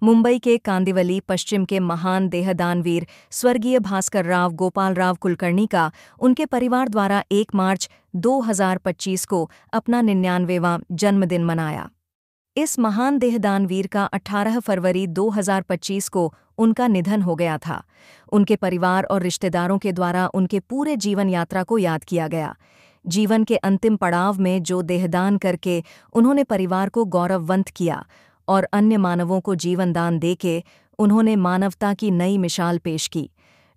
मुंबई के कांदिवली पश्चिम के महान देहदानवीर स्वर्गीय भास्करराव गोपालराव कुलकर्णी का उनके परिवार द्वारा 1 मार्च 2025 को अपना 99वां जन्मदिन मनाया। इस महान देहदानवीर का 18 फरवरी 2025 को उनका निधन हो गया था। उनके परिवार और रिश्तेदारों के द्वारा उनके पूरे जीवन यात्रा को याद किया गया। जीवन के अंतिम पड़ाव में जो देहदान करके उन्होंने परिवार को गौरववंत किया और अन्य मानवों को जीवनदान देके उन्होंने मानवता की नई मिसाल पेश की।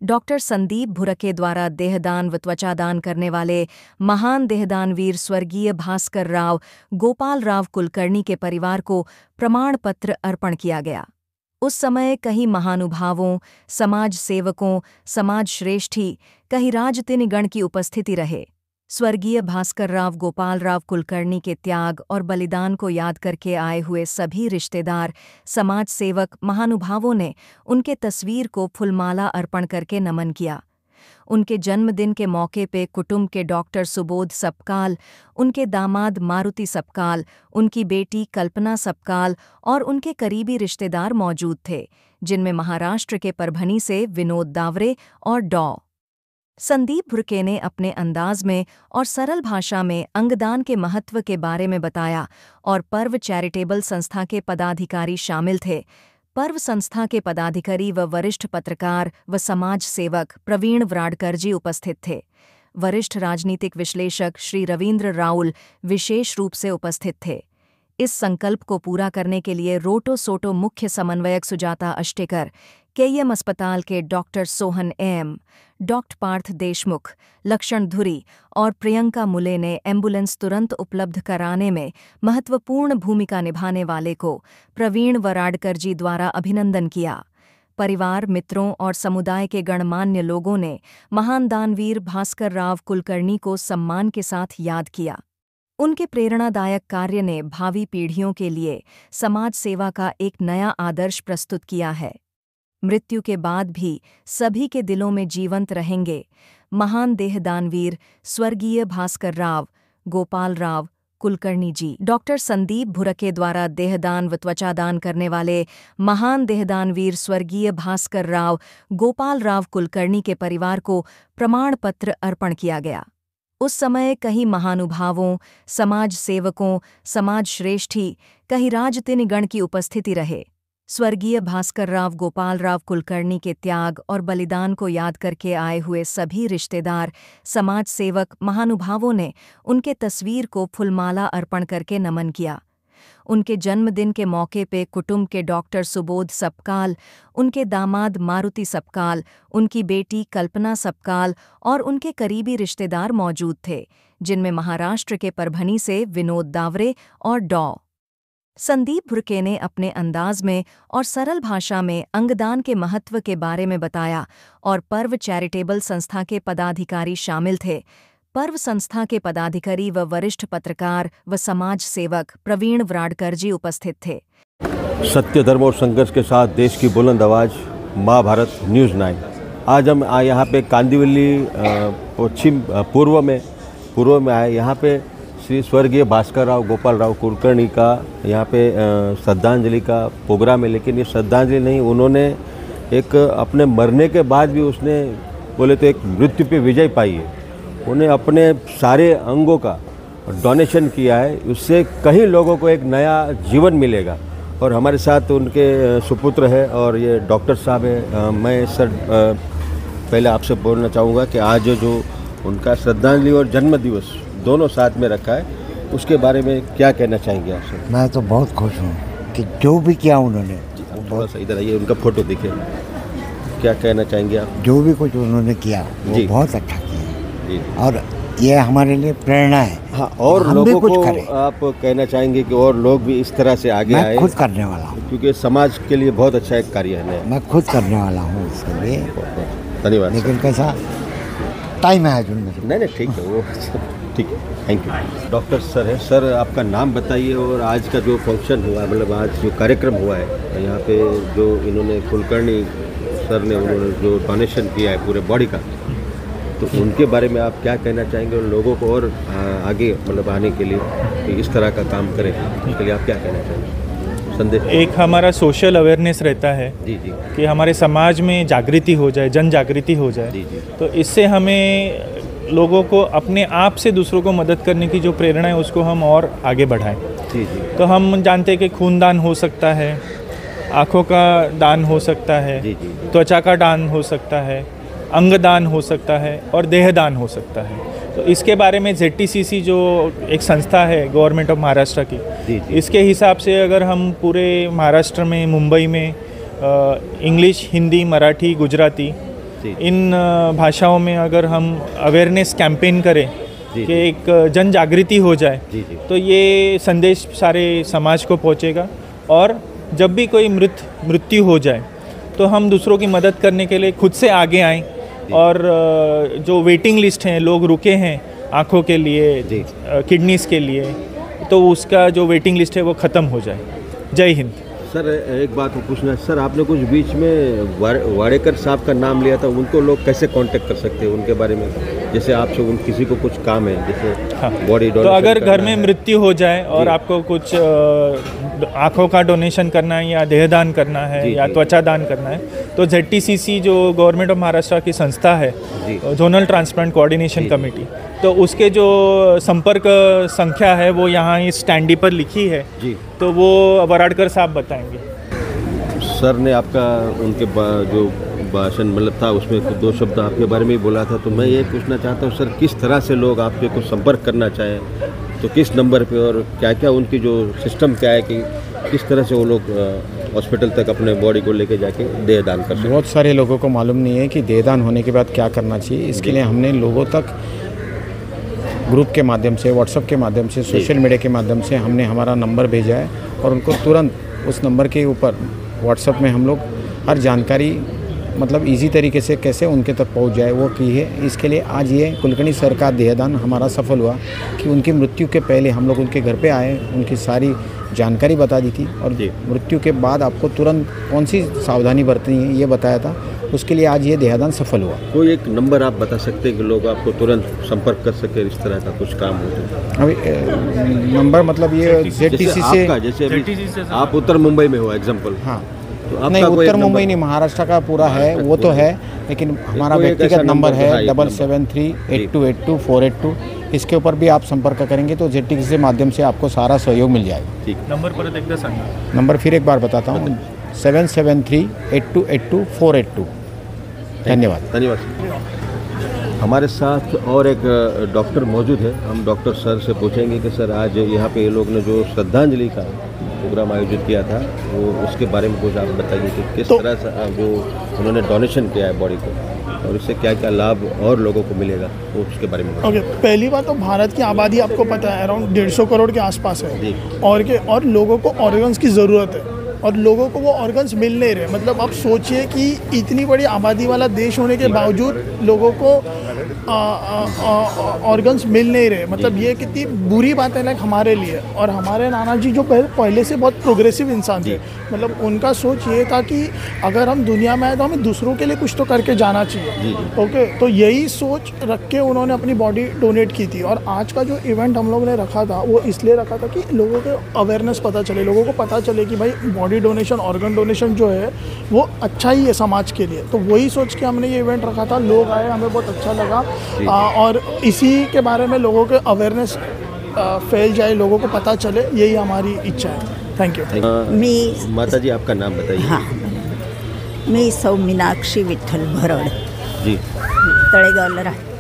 डॉक्टर संदीप भुरके द्वारा देहदान व त्वचादान करने वाले महान देहदानवीर स्वर्गीय भास्करराव गोपालराव कुलकर्णी के परिवार को प्रमाण पत्र अर्पण किया गया। उस समय कई महानुभावों, समाज सेवकों, समाज श्रेष्ठी, कई राजतिनिगण की उपस्थिति रहे। स्वर्गीय भास्करराव गोपालराव कुलकर्णी के त्याग और बलिदान को याद करके आए हुए सभी रिश्तेदार, समाज सेवक, महानुभावों ने उनके तस्वीर को फूलमाला अर्पण करके नमन किया। उनके जन्मदिन के मौके पे कुटुंब के डॉक्टर सुबोध सपकाल, उनके दामाद मारुति सपकाल, उनकी बेटी कल्पना सपकाल और उनके करीबी रिश्तेदार मौजूद थे, जिनमें महाराष्ट्र के परभनी से विनोद दावरे और डॉ. संदीप भुरके ने अपने अंदाज में और सरल भाषा में अंगदान के महत्व के बारे में बताया और पर्व चैरिटेबल संस्था के पदाधिकारी शामिल थे। पर्व संस्था के पदाधिकारी व वरिष्ठ पत्रकार व समाज सेवक प्रवीण वराडकर जी उपस्थित थे। वरिष्ठ राजनीतिक विश्लेषक श्री रविंद्र राउल विशेष रूप से उपस्थित थे। इस संकल्प को पूरा करने के लिए रोटो सोटो मुख्य समन्वयक सुजाता अष्टेकर, केईएम अस्पताल के doctor Sohan M, doctor Parth Deshmukh, Lakshan Dhuri और प्रियंका मुले ने एम्बुलेंस तुरंत उपलब्ध कराने में महत्वपूर्ण भूमिका निभाने वाले को प्रवीण वराडकर जी द्वारा अभिनंदन किया। परिवार, मित्रों और समुदाय के गणमान्य लोगों ने महान दानवीर भास्करराव कुलकर्णी को सम्मान के साथ याद किया। उनके प्रेरणादायक कार्य ने भावी पीढ़ियों के लिए समाज सेवा का एक नया आदर्श प्रस्तुत किया है। मृत्यु के बाद भी सभी के दिलों में जीवंत रहेंगे महान देहदानवीर स्वर्गीय भास्करराव गोपालराव कुलकर्णी जी। डॉक्टर संदीप भुरके द्वारा देहदान व त्वचादान करने वाले महान देहदानवीर स्वर्गीय भास्करराव गोपालराव कुलकर्णी के परिवार को प्रमाण पत्र अर्पण किया गया। उस समय कई महानुभावों, समाज सेवकों, समाज श्रेष्ठी, कई राजतिनिगण की उपस्थिति रहे। स्वर्गीय भास्करराव गोपालराव कुलकर्णी के त्याग और बलिदान को याद करके आए हुए सभी रिश्तेदार, समाज सेवक, महानुभावों ने उनके तस्वीर को फूलमाला अर्पण करके नमन किया। उनके जन्मदिन के मौके पे कुटुंब के डॉक्टर सुबोध सपकाल, उनके दामाद मारुति सपकाल, उनकी बेटी कल्पना सपकाल और उनके करीबी रिश्तेदार मौजूद थे, जिनमें महाराष्ट्र के परभनी से विनोद दावरे और डॉ. संदीप भुरके ने अपने अंदाज में और सरल भाषा में अंगदान के महत्व के बारे में बताया और पर्व चैरिटेबल संस्था के पदाधिकारी शामिल थे। पर्व संस्था के पदाधिकारी व वरिष्ठ पत्रकार व समाज सेवक प्रवीण वराडकर जी उपस्थित थे। सत्य, धर्म और संघर्ष के साथ देश की बुलंद आवाज़, महाभारत न्यूज़ 9। आज हम यहाँ पे कांदिवली पूर्व में आए। यहाँ पे श्री स्वर्गीय भास्करराव गोपालराव कुलकर्णी का यहाँ पे श्रद्धांजलि का प्रोग्राम है। लेकिन ये श्रद्धांजलि नहीं, उन्होंने एक अपने मरने के बाद भी उसने बोले तो एक मृत्यु पे विजय पाई है। उन्हें अपने सारे अंगों का डोनेशन किया है, उससे कई लोगों को एक नया जीवन मिलेगा। और हमारे साथ उनके सुपुत्र है और ये डॉक्टर साहब है। मैं सर पहले आपसे बोलना चाहूँगा कि आज जो उनका श्रद्धांजलि और जन्म दिवस दोनों साथ में रखा है, उसके बारे में क्या कहना चाहेंगे आपसे? मैं तो बहुत खुश हूँ कि जो भी किया उन्होंने, थोड़ा सा इधर आइए, उनका फोटो दिखे। क्या कहना चाहेंगे आप? जो भी कुछ उन्होंने किया वो बहुत अच्छा किया और ये हमारे लिए प्रेरणा है। हाँ, और लोगों को आप कहना चाहेंगे कि और लोग भी इस तरह से आगे आए? मैं खुद करने वाला हूँ, क्योंकि समाज के लिए बहुत अच्छा एक कार्य है। मैं खुद करने वाला हूँ इसके लिए। धन्यवाद। लेकिन कैसा टाइम है जुड़ने? नहीं, ठीक है, वो ठीक है, थैंक यू। डॉक्टर सर है, सर आपका नाम बताइए और आज का जो फंक्शन हुआ, मतलब आज जो कार्यक्रम हुआ है यहाँ पे, जो इन्होंने कुलकर्णी सर ने उन्होंने जो डोनेशन किया है पूरे बॉडी का, तो उनके बारे में आप क्या कहना चाहेंगे? और लोगों को और आगे मतलब आने के लिए इस तरह का काम करें, इसके लिए आप क्या कहना चाहेंगे? संदेश? एक हमारा सोशल अवेयरनेस रहता है जी जी कि हमारे समाज में जागृति हो जाए, जन जागृति हो जाए। जी जी तो इससे हमें लोगों को अपने आप से दूसरों को मदद करने की जो प्रेरणा है उसको हम और आगे बढ़ाएं। जी जी तो हम जानते हैं कि खूनदान हो सकता है, आँखों का दान हो सकता है, जी जी त्वचा का दान हो सकता है, अंगदान हो सकता है और देहदान हो सकता है। तो इसके बारे में ZTCC जो एक संस्था है गवर्नमेंट ऑफ महाराष्ट्र की, जी जी इसके हिसाब से अगर हम पूरे महाराष्ट्र में, मुंबई में इंग्लिश, हिंदी, मराठी, गुजराती जी इन भाषाओं में अगर हम अवेयरनेस कैंपेन करें जी कि एक जन जागृति हो जाए, जी जी तो ये संदेश सारे समाज को पहुंचेगा। और जब भी कोई मृत्यु हो जाए तो हम दूसरों की मदद करने के लिए खुद से आगे आएँ और जो वेटिंग लिस्ट हैं, लोग रुके हैं आँखों के लिए, जी। किडनीज़ के लिए, तो उसका जो वेटिंग लिस्ट है वो ख़त्म हो जाए। जय हिंद। सर एक बात पूछना है सर, आपने कुछ बीच में वाडेकर साहब का नाम लिया था, उनको लोग कैसे कांटेक्ट कर सकते हैं उनके बारे में? जैसे आपसे उन किसी को कुछ काम है, जैसे हाँ। बॉडी तो डोनेशन अगर घर करना में है। मृत्यु हो जाए और जी। आपको कुछ आँखों का डोनेशन करना है या देहदान करना है जी, या जी। त्वचा दान करना है, तो ZTCC जो गवर्नमेंट ऑफ महाराष्ट्र की संस्था है, जी। जोनल ट्रांसप्लांट कोऑर्डिनेशन जी, जी। कमेटी, तो उसके जो संपर्क संख्या है वो यहाँ इस स्टैंडी पर लिखी है, जी तो वो वराडकर साहब बताएंगे। सर ने आपका उनके जो भाषण मतलब था उसमें कुछ 2 शब्द आपके बारे में ही बोला था, तो मैं ये पूछना चाहता हूँ सर, किस तरह से लोग आपके को संपर्क करना चाहें तो किस नंबर पे, और क्या क्या उनकी जो सिस्टम क्या है कि किस तरह से वो लोग हॉस्पिटल तक अपने बॉडी को लेके जाके देहदान कर सकते? बहुत सारे लोगों को मालूम नहीं है कि देहदान होने के बाद क्या करना चाहिए। इसके लिए हमने लोगों तक ग्रुप के माध्यम से, व्हाट्सएप के माध्यम से, सोशल मीडिया के माध्यम से हमने हमारा नंबर भेजा है और उनको तुरंत उस नंबर के ऊपर व्हाट्सएप में हम लोग हर जानकारी मतलब इजी तरीके से कैसे उनके तक पहुंच जाए वो की है। इसके लिए आज ये कुलकर्णी सर का देहदान हमारा सफल हुआ कि उनकी मृत्यु के पहले हम लोग उनके घर पे आए, उनकी सारी जानकारी बता दी थी और जी। मृत्यु के बाद आपको तुरंत कौन सी सावधानी बरतनी है ये बताया था। उसके लिए आज ये देहदान सफल हुआ। कोई एक नंबर आप बता सकते हैं कि लोग आपको तुरंत संपर्क कर सके, इस तरह का कुछ काम हो तो? अभी नंबर मतलब ये ZTCC से, आपका जैसे अभी आप उत्तर मुंबई में हो एग्जाम्पल, हाँ तो आपका नहीं, कोई एक उत्तर मुंबई नंबर- नहीं, महाराष्ट्र का पूरा है वो तो है, लेकिन हमारा कोई एक व्यक्तिगत ऐसा नंबर है हाँ, एक नंबर। 7738282482। इसके ऊपर भी आप संपर्क करेंगे तो ZTCC के माध्यम से आपको सारा सहयोग मिल जाएगा। ठीक नंबर परत एकदा सांगा। नंबर फिर एक बार बताता हूँ, 7738282482। धन्यवाद। धन्यवाद। हमारे साथ और एक डॉक्टर मौजूद है, हम डॉक्टर सर से पूछेंगे कि सर आज यहाँ पे ये लोग ने जो श्रद्धांजलि का प्रोग्राम आयोजित किया था वो उसके बारे में कुछ आप बताइए कि किस तरह से जो उन्होंने डोनेशन किया है बॉडी को और इससे क्या क्या लाभ और लोगों को मिलेगा वो उसके बारे में ओके पहली बात तो भारत की आबादी आपको पता है अराउंड 150 करोड़ के आसपास है जी। और लोगों को ऑर्गन्स की ज़रूरत है और लोगों को वो ऑर्गन्स मिल नहीं रहे। मतलब आप सोचिए कि इतनी बड़ी आबादी वाला देश होने के बावजूद लोगों को ऑर्गन्स मिल नहीं रहे। मतलब ये कितनी बुरी बात है लाइक हमारे लिए। और हमारे नाना जी जो पहले से बहुत प्रोग्रेसिव इंसान थे, मतलब उनका सोच ये था कि अगर हम दुनिया में आए तो हमें दूसरों के लिए कुछ तो करके जाना चाहिए। ओके, तो यही सोच रख के उन्होंने अपनी बॉडी डोनेट की थी। और आज का जो इवेंट हम लोग ने रखा था वो इसलिए रखा था कि लोगों को अवेयरनेस पता चले, लोगों को पता चले कि भाई बॉडी डोनेशन, ऑर्गन डोनेशन जो है वो अच्छा ही है समाज के लिए। तो वही सोच के हमने ये इवेंट रखा था। लोग आए, हमें बहुत अच्छा लगा और इसी के बारे में लोगों के अवेयरनेस फैल जाए, लोगों को पता चले, यही हमारी इच्छा है। Thank you. मी माता जी आपका नाम बताइए। हां, मी सौ मीनाक्षी विठ्ठल भरड, जी,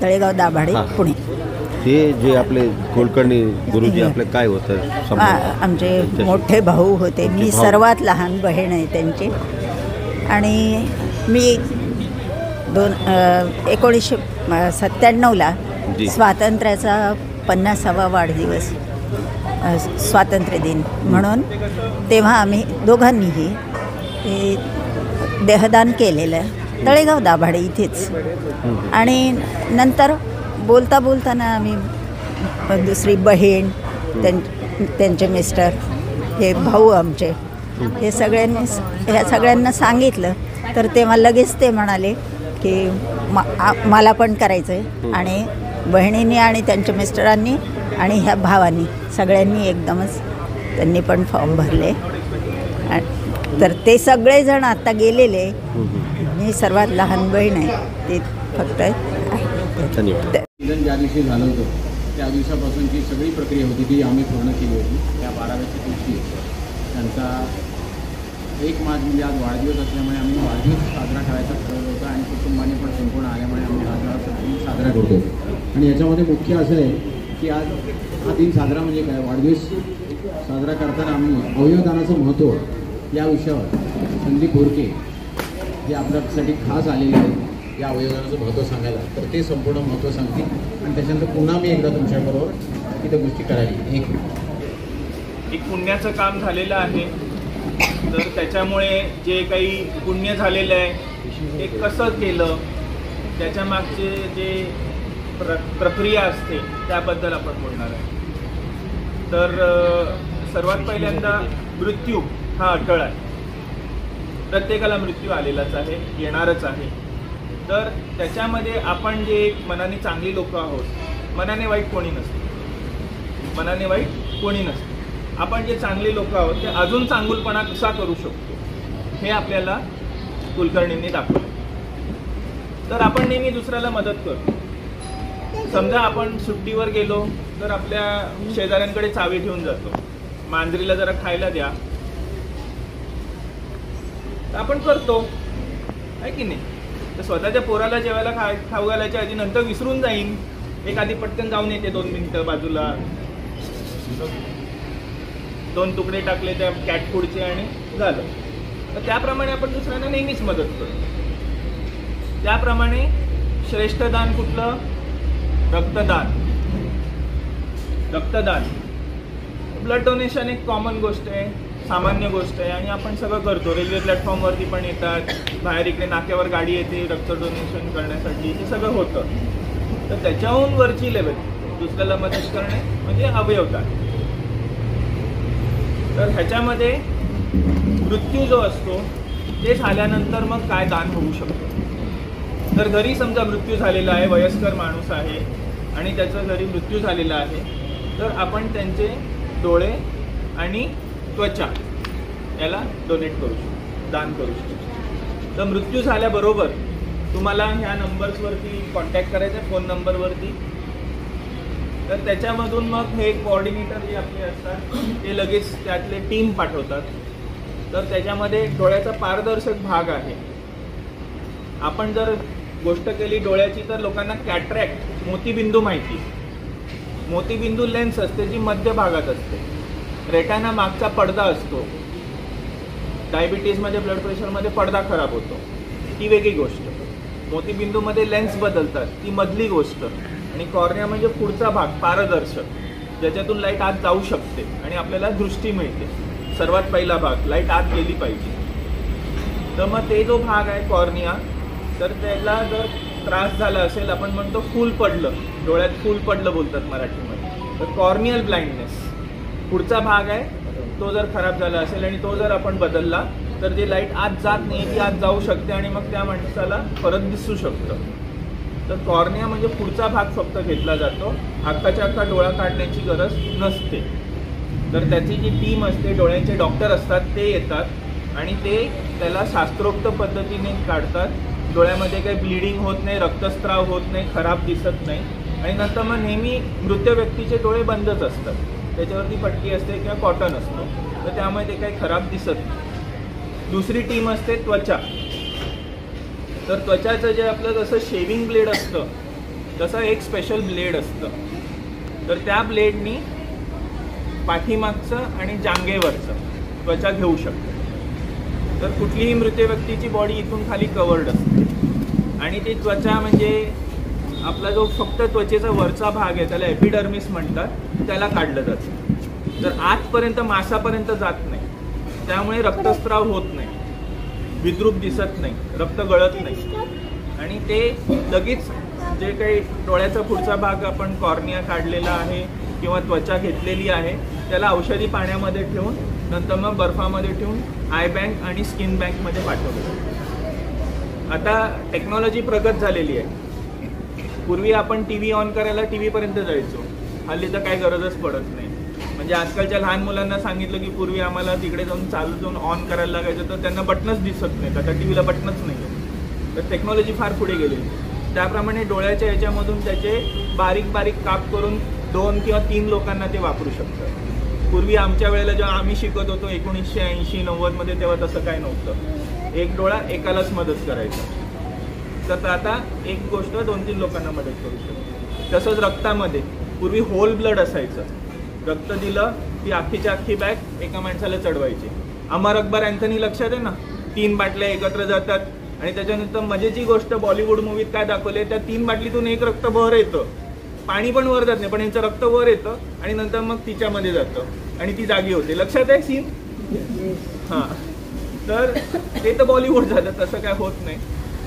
तळेगाव दाभाडे, हां. पुणे. हे जे आपले कुलकर्णी गुरुजी आपले काय होतं संबंध? आमचे मोठे भाऊ होते. मी भाऊ. सर्वात लहान बहीण आहे त्यांची. आणि मी 1997ला जी. स्वातंत्र्याचा 50वा वाढदिवस, स्वातंत्र्य दिन म्हणून तेव्हा आम्ही दोघांनीही हे देहदान केलेलं तळेगाव दाभाडे इथेच. आणि नंतर बोलता बोलताना आम्ही दुसरी बहीण, त्यांचे मिस्टर, हे भाऊ आमचे, हे सगळ्यांना सांगितलं. तर तेव्हा लगेच ते म्हणाले की मला पण करायचं आहे. आणि बहिणींनी आणि त्यांच्या मिस्टरांनी आणि ह्या भावांनी सगळ्यांनी एकदमच त्यांनी पण फॉर्म भरले तर ते सगळेजण आता गेलेले. मी सर्वात लहान बहीण आहे, ते फक्त आहे. धन्यवाद. ज्या दिवशी झालं होतं त्या दिवसापासूनची सगळी प्रक्रिया होती ती आम्ही पूर्ण केली होती. त्या 12व्या दिवशी त्यांचा 1 मार्च म्हणजे आज वाढदिवस असल्यामुळे आम्ही वाढदिवस साजरा करायचा ठरवलं होतं आणि कुटुंबाने पण संपूर्ण आल्यामुळे आम्ही हा दिन साजरा करतो. आणि याच्यामध्ये मुख्य असं आहे की आज हा दिन साजरा म्हणजे काय, वाढदिवस साजरा करताना आम्ही अवयवदानाचं महत्त्व या विषयावर संदीप बोरके जे आपल्यासाठी खास आलेले आहेत या अवयवदानाचं महत्त्व सांगायला, तर ते संपूर्ण महत्त्व सांगतील. आणि त्याच्यानंतर पुन्हा मी एकदा तुमच्याबरोबर इथं गोष्टी करायला एक पुण्याचं काम झालेलं आहे. तर त्याच्यामुळे जे काही पुण्य झालेलं आहे ते कसं केलं, त्याच्यामागचे जे प्रक्रिया असते त्याबद्दल आपण बोलणार आहे. तर सर्वात पहिल्यांदा मृत्यू हा अटळ आहे. प्रत्येकाला मृत्यू आलेलाच आहे, येणारच आहे. तर त्याच्यामध्ये आपण जे मनाने चांगली लोक आहोत, मनाने वाईट कोणी नसते, मनाने वाईट कोणी नसते. आपण जे चांगले लोक आहोत ते अजून चांगुलपणा कसा करू शकतो हे आपल्याला कुलकर्णींनी दाखवलं. तर आपण नेहमी दुसऱ्याला मदत करतो. समजा आपण सुट्टीवर गेलो तर आपल्या शेजाऱ्यांकडे चावी घेऊन जातो, मांजरीला जरा खायला द्या, तर आपण करतो आहे की नाही. तर स्वतःच्या पोराला जेवायला खाऊ घालायच्या आधी नंतर विसरून जाईन, एक आधी पटकन जाऊन येते 2 मिनिटं बाजूला, 2 तुकडे टाकले त्या कॅट फूडचे आणि झालं. तर त्याप्रमाणे आपण दुसऱ्यांना नेहमीच मदत करतो. त्याप्रमाणे श्रेष्ठ दान कुठलं, रक्तदान. रक्तदान ब्लड डोनेशन एक कॉमन गोष्ट आहे, सामान्य गोष्ट आहे आणि आपण सगळं करतो. रेल्वे प्लॅटफॉर्मवरती पण येतात, बाहेर इकडे नाक्यावर गाडी येते रक्त डोनेशन करण्यासाठी, हे सगळं होतं. तर त्याच्याहून वरची लेवल दुसऱ्याला मदत करणे म्हणजे अवयवदान. तर ह्याच्यामध्ये मृत्यू जो असतो ते झाल्यानंतर मग काय दान होऊ शकतं. तर घरी समजा मृत्यू झालेला आहे, वयस्कर माणूस आहे आणि त्याचा घरी मृत्यू झालेला आहे, तर आपण त्यांचे डोळे आणि त्वचा याला डोनेट करू शकतो, दान करू शकतो. तर मृत्यू झाल्याबरोबर तुम्हाला ह्या नंबर्सवरती कॉन्टॅक्ट करायचा आहे, फोन नंबरवरती. तर त्याच्यामधून मग हे कोऑर्डिनेटर जे आपले असतात ते लगेच त्यातले टीम पाठवतात. तर त्याच्यामध्ये डोळ्याचा पारदर्शक भाग आहे. आपण जर गोष्ट केली डोळ्याची तर लोकांना कॅटरॅक्ट मोतीबिंदू माहिती. मोतीबिंदू लेन्स असते जी मध्य भागात असते. रेटाना मागचा पडदा असतो. डायबिटीजमध्ये ब्लड प्रेशरमध्ये पडदा खराब होतो, ती वेगळी गोष्ट. मोतीबिंदूमध्ये लेन्स बदलतात, ती मधली गोष्ट. आणि कॉर्निया म्हणजे पुढचा भाग पारदर्शक, ज्याच्यातून लाईट आत जाऊ शकते आणि आपल्याला दृष्टी मिळते. सर्वात पहिला भाग, लाईट आत गेली पाहिजे. तर मग ते जो भाग आहे कॉर्निया, तर त्याला जर त्रास झाला असेल, आपण म्हणतो फूल पडलं, डोळ्यात फूल पडलं बोलतात मराठीमध्ये, तर कॉर्नियल ब्लाइंडनेस पुढचा भाग आहे. तो जर खराब झाला असेल आणि तो जर आपण बदलला तर जे लाईट आत जात नाही ती आत जाऊ शकते आणि मग त्या माणसाला परत दिसू शकतं. तर कॉर्निया म्हणजे पुढचा भाग फक्त घेतला जातो, अख्खाच्या अख्खा डोळा काढण्याची गरज नसते. तर त्याची जी टीम असते, डोळ्यांचे डॉक्टर असतात ते येतात आणि ते त्याला शास्त्रोक्त पद्धतीने काढतात. डोळ्यामध्ये काही ब्लिडिंग होत नाही, रक्तस्राव होत नाही, खराब दिसत नाही. आणि नंतर मग नेहमी मृत व्यक्तीचे डोळे बंदच असतात, त्याच्यावरती पट्टी असते किंवा कॉटन असतो, तर त्यामुळे ते काही खराब दिसत नाही. दुसरी टीम असते त्वचा. तर त्वचाचं जे आपलं जसं शेविंग ब्लेड असतं तसं एक स्पेशल ब्लेड असतं. तर त्या ब्लेडनी पाठीमागचं आणि जांघेवरचं त्वचा घेऊ शकतो. तर कुठलीही मृत व्यक्तीची बॉडी इथून खाली कवर्ड असते आणि ती त्वचा म्हणजे आपला जो फक्त त्वचेचा वरचा भाग आहे त्याला एपिडर्मिस म्हणतात, त्याला काढलं जातं. तर आतपर्यंत मांसापर्यंत जात नाही, त्यामुळे रक्तस्राव होत नाही, विद्रूप दिसत नाही, रक्त गळत नाही. आणि ते लगेच जे काही डोळ्याचा पुढचा भाग आपण कॉर्निया काढलेला आहे किंवा त्वचा घेतलेली आहे त्याला औषधी पाण्यामध्ये ठेवून नंतर मग बर्फामध्ये ठेवून आय बँक आणि स्किन बँकमध्ये पाठवलं. आता टेक्नॉलॉजी प्रगत झालेली आहे. पूर्वी आपण टी व्ही ऑन करायला टी व्हीपर्यंत जायचो, हल्ली तर काही गरजच पडत नाही. म्हणजे आजकालच्या लहान मुलांना सांगितलं की पूर्वी आम्हाला तिकडे जाऊन चालू जाऊन ऑन करायला लागायचं, तर त्यांना बटनच दिसत नाही, आता टी व्हीला बटनच नाही. तर टेक्नॉलॉजी फार पुढे गेली. त्याप्रमाणे डोळ्याच्या याच्यामधून त्याचे बारीक बारीक काप करून 2 किंवा 3 लोकांना ते वापरू शकतात. पूर्वी आमच्या वेळेला जेव्हा आम्ही शिकत होतो 1980-90मध्ये, तेव्हा तसं काय नव्हतं. एक डोळा एकालाच मदत करायचा. तर आता एक गोष्ट 2-3 लोकांना मदत करू शकते. तसंच रक्तामध्ये पूर्वी होल ब्लड असायचं. रक्त दिलं की अख्खीच्या अख्खी बॅग एका माणसाला चढवायची. अमर अकबर अँथनी लक्षात आहे ना, 3 बाटल्या एकत्र जातात आणि त्याच्यानंतर मजेची गोष्ट बॉलिवूड मूवीत काय दाखवले, त्या 3 बाटलीतून एक रक्त वर येतं, पाणी पण वर जात नाही पण यांचं रक्त वर येतं आणि नंतर मग तिच्यामध्ये जातं आणि ती जागी होते. लक्षात आहे सीन? हां, तर ते तर बॉलिवूड झालं, तसं काय होत नाही.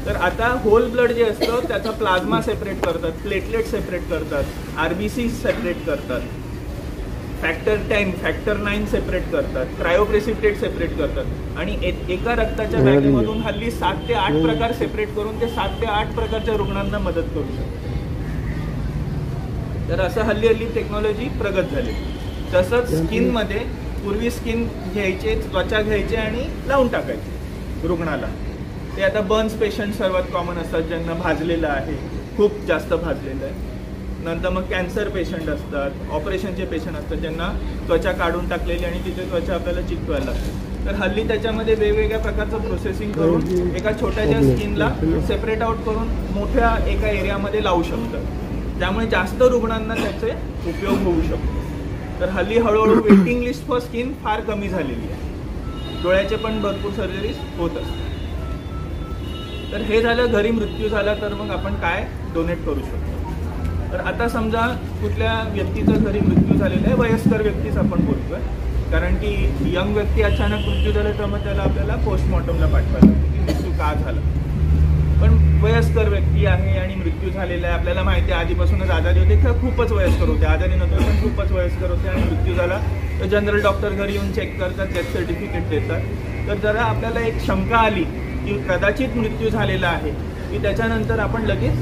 तर आता होल ब्लड जे असतं त्याचा प्लाझ्मा सेपरेट करतात, प्लेटलेट सेपरेट करतात, RBC सेपरेट करतात, फॅक्टर 10, फॅक्टर 9 सेपरेट करतात, क्रायोप्रेसिपिटेट सेपरेट करतात आणि एका रक्ताच्या बॅगेमधून हल्ली 7 ते 8 प्रकार सेपरेट करून ते 7 ते 8 प्रकारच्या रुग्णांना मदत करू शकतात. तर असं हल्ली टेक्नॉलॉजी प्रगत झाली. तसंच स्किनमध्ये पूर्वी स्किन घ्यायचे, त्वचा घ्यायचे आणि लावून टाकायचे रुग्णाला. ते आता बर्न्स पेशंट सर्वात कॉमन असतात, ज्यांना भाजलेलं आहे, खूप जास्त भाजलेलं आहे. नंतर मग कॅन्सर पेशंट असतात, ऑपरेशनचे पेशंट असतात, ज्यांना त्वचा काढून टाकलेली आणि तिथे त्वचा आपल्याला चिकटवायला लागते. तर हल्ली त्याच्यामध्ये वेगवेगळ्या प्रकारचं प्रोसेसिंग करून एका छोट्याशा स्किनला सेपरेट आउट करून मोठ्या एका एरियामध्ये लावू शकतात. त्यामुळे जास्त रुग्णांना त्याचे उपयोग होऊ शकतो. तर हल्ली हळूहळू वेटिंग लिस्ट फॉर स्किन फार कमी झालेली आहे. डोळ्याचे पण भरपूर सर्जरीज होत असतात. तर हे झालं, घरी मृत्यू झाला तर मग आपण काय डोनेट करू शकतो. तर आता समजा कुठल्या व्यक्तीचा घरी मृत्यू झालेला आहे, वयस्कर व्यक्तीच आपण बोलतोय, कारण की यंग व्यक्ती अचानक मृत्यू झाला तर मग त्याला आपल्याला पोस्टमॉर्टमला पाठवायला लागतं की मृत्यू का झाला. पण वयस्कर व्यक्ती आहे आणि मृत्यू झालेला आहे, आपल्याला माहिती आहे आधीपासूनच आजारी होते किंवा खूपच वयस्कर होते, आजारी नव्हते पण खूपच वयस्कर होते आणि मृत्यू झाला, तर जनरल डॉक्टर घरी येऊन चेक करतात, डेथ सर्टिफिकेट देतात. तर जरा आपल्याला एक शंका आली की कदाचित मृत्यू झालेला आहे की त्याच्यानंतर आपण लगेच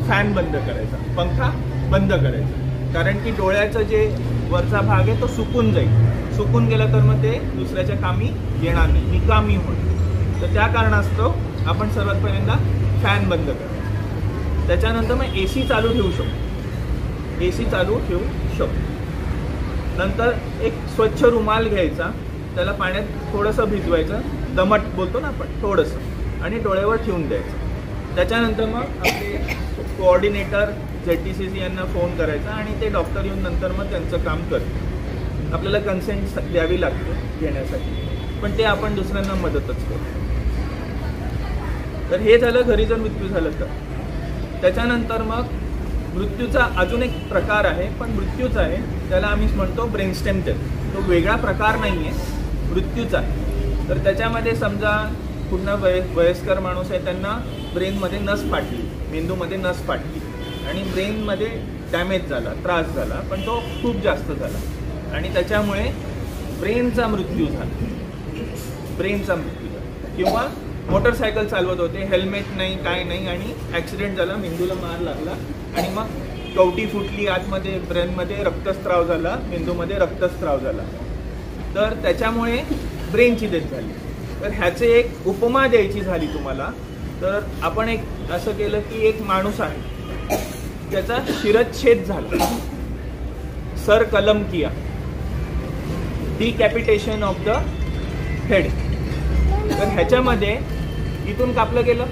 फॅन बंद करायचा, पंखा बंद करायचा, कारण की डोळ्याचं जे वरचा भाग आहे तो सुकून जाईल. सुकून गेला तर मग ते दुसऱ्याच्या कामी येणार नाही, निकामी होईल. तर त्या कारणास्तव आपण सर्वात पहिल्यांदा फॅन बंद करायचा. त्याच्यानंतर मग AC चालू ठेवू शकतो, AC चालू ठेवू शकतो. नंतर एक स्वच्छ रुमाल घ्यायचा, त्याला पाण्यात थोडंसं भिजवायचं, दमट बोलतो ना आपण, थोडंसं, आणि डोळ्यावर ठेवून द्यायचं. त्याच्यानंतर मग आपले कोऑर्डिनेटर ZTCC यांना फोन करायचा आणि ते डॉक्टर येऊन नंतर मग त्यांचं काम करतात. आपल्याला कन्सेंट द्यावी लागते घेण्यासाठी, पण ते आपण दुसऱ्यांना मदतच करतो. तर हे झालं घरी जर मृत्यू झालं तर. त्याच्यानंतर मग मृत्यूचा अजून एक प्रकार आहे, पण मृत्यूच आहे, त्याला आम्ही म्हणतो ब्रेनस्टेम डेथ. तो वेगळा प्रकार नाही आहे, मृत्यूचा आहे. तर त्याच्यामध्ये समजा पूर्ण वयस्कर माणूस आहे, त्यांना ब्रेनमध्ये नस फाटली, मेंदूमध्ये नस फाटली आणि ब्रेनमध्ये डॅमेज झाला, त्रास झाला, पण तो खूप जास्त झाला आणि त्याच्यामुळे ब्रेनचा मृत्यू झाला, ब्रेनचा मृत्यू झाला. किंवा मोटरसायकल चालवत होते, हेल्मेट नाही, काय नाही, आणि ॲक्सिडेंट झाला, मेंदूला मार लागला आणि मग कवटी फुटली आतमध्ये, ब्रेनमध्ये रक्तस्राव झाला, मेंदूमध्ये रक्तस्राव झाला, तर त्याच्यामुळे ब्रेनची डेथ झाली. तर ह्याचे एक उपमा द्यायची झाली तुम्हाला, तर आपण एक असं केलं की एक माणूस आहे, त्याचा शिरच्छेद झाला, सर कलम किया, डिकॅपिटेशन ऑफ द हेड. तर ह्याच्यामध्ये इथून कापलं गेलं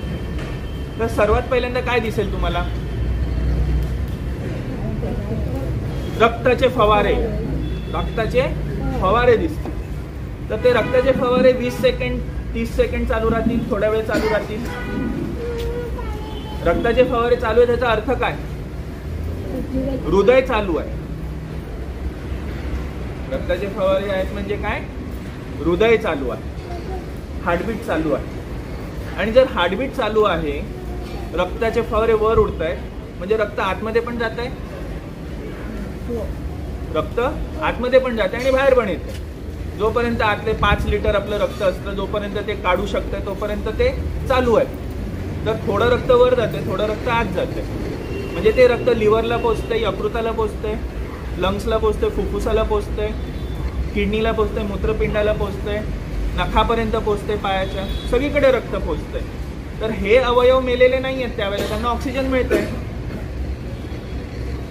तर सर्वात पहिल्यांदा काय दिसेल तुम्हाला? रक्ताचे फवारे, रक्ताचे फवारे दिसतील. तर ते रक्ताचे फवारे 20 सेकंड 30 सेकंड चालू राहतील, थोड्या वेळ चालू राहतील. रक्ताचे फवारे चालू आहे त्याचा अर्थ काय? हृदय चालू आहे. रक्ताचे फवारे आहेत म्हणजे काय? हृदय चालू आहे, हार्टबीट चालू आहे. आणि जर हार्टबीट चालू आहे, रक्ताचे फवारे वर उडत आहेत, म्हणजे रक्त आतमध्ये पण जात आहे, रक्त आतमध्ये पण जाते आणि बाहेर पण येते. जोपर्यंत आतले 5 लिटर आपलं रक्त असतं, जोपर्यंत ते काढू शकतं तोपर्यंत ते चालू आहे. तर थोडं रक्त वर जाते, थोडं रक्त आत जाते, म्हणजे ते रक्त लिव्हरला पोचतंय, यकृताला पोचतंय, लंग्सला पोचते, फुफ्फुसाला पोचते, किडनीला पोचते, मूत्रपिंडाला पोचते, नखापर्यंत पोचते, पायाच्या सगळीकडे रक्त पोचते. तर हे अवयव मेलेले नाही आहेत त्यावेळेला, त्यांना ऑक्सिजन मिळतंय.